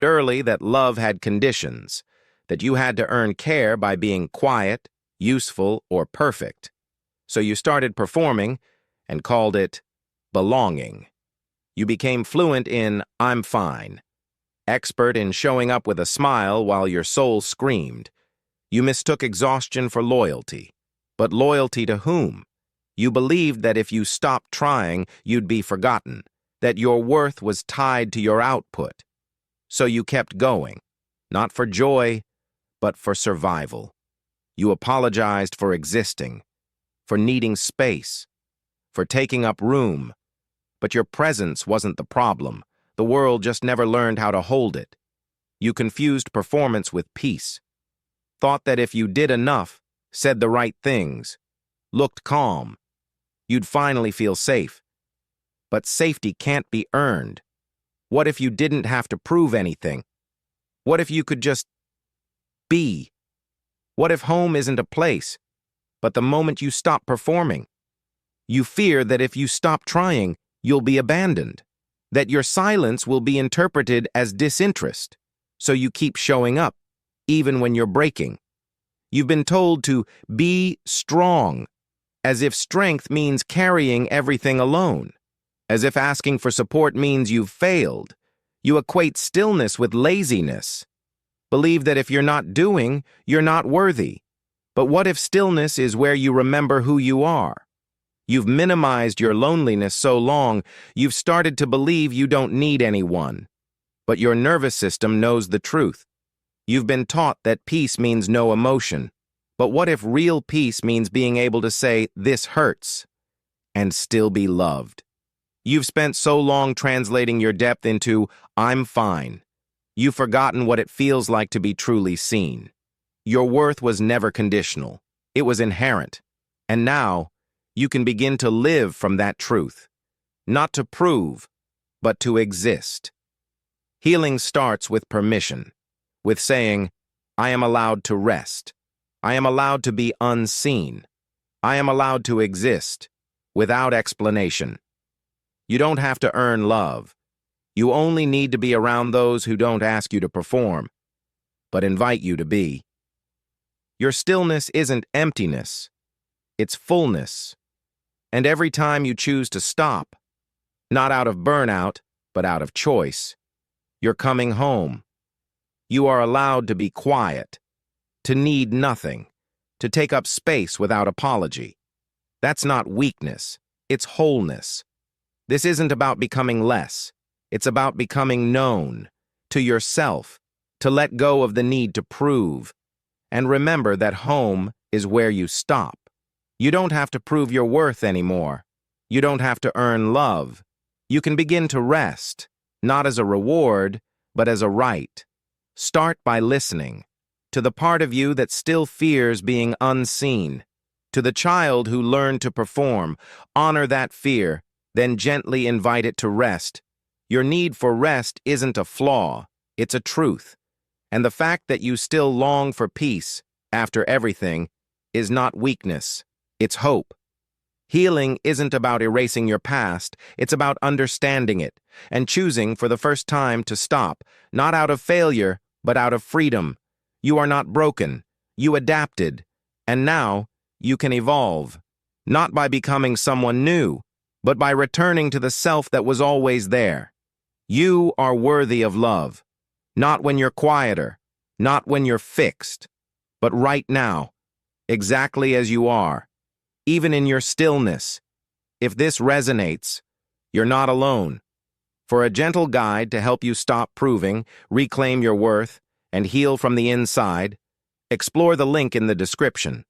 early that love had conditions, that you had to earn care by being quiet, useful, or perfect. So you started performing and called it belonging. You became fluent in "I'm fine," expert in showing up with a smile while your soul screamed. You mistook exhaustion for loyalty. But loyalty to whom? You believed that if you stopped trying, you'd be forgotten, that your worth was tied to your output. So you kept going, not for joy, but for survival. You apologized for existing, for needing space, for taking up room. But your presence wasn't the problem. The world just never learned how to hold it. You confused performance with peace. Thought that if you did enough, said the right things, looked calm, you'd finally feel safe. But safety can't be earned. What if you didn't have to prove anything? What if you could just be? What if home isn't a place, but the moment you stop performing? You fear that if you stop trying, you'll be abandoned, that your silence will be interpreted as disinterest, so you keep showing up, even when you're breaking. You've been told to be strong, as if strength means carrying everything alone, as if asking for support means you've failed. You equate stillness with laziness. Believe that if you're not doing, you're not worthy. But what if stillness is where you remember who you are? You've minimized your loneliness so long, you've started to believe you don't need anyone. But your nervous system knows the truth. You've been taught that peace means no emotion. But what if real peace means being able to say, "This hurts," and still be loved? You've spent so long translating your depth into "I'm fine." You've forgotten what it feels like to be truly seen. Your worth was never conditional. It was inherent. And now, you can begin to live from that truth. Not to prove, but to exist. Healing starts with permission, with saying, "I am allowed to rest. I am allowed to be unseen. I am allowed to exist, without explanation." You don't have to earn love. You only need to be around those who don't ask you to perform, but invite you to be. Your stillness isn't emptiness, it's fullness. And every time you choose to stop, not out of burnout, but out of choice, you're coming home. You are allowed to be quiet, to need nothing, to take up space without apology. That's not weakness, it's wholeness. This isn't about becoming less. It's about becoming known to yourself, to let go of the need to prove. And remember that home is where you stop. You don't have to prove your worth anymore. You don't have to earn love. You can begin to rest, not as a reward, but as a right. Start by listening to the part of you that still fears being unseen, to the child who learned to perform. Honor that fear, then gently invite it to rest. Your need for rest isn't a flaw, it's a truth. And the fact that you still long for peace, after everything, is not weakness, it's hope. Healing isn't about erasing your past, it's about understanding it, and choosing for the first time to stop, not out of failure, but out of freedom. You are not broken, you adapted, and now you can evolve, not by becoming someone new, but by returning to the self that was always there. You are worthy of love, not when you're quieter, not when you're fixed, but right now, exactly as you are, even in your stillness. If this resonates, you're not alone. For a gentle guide to help you stop proving, reclaim your worth, and heal from the inside, explore the link in the description.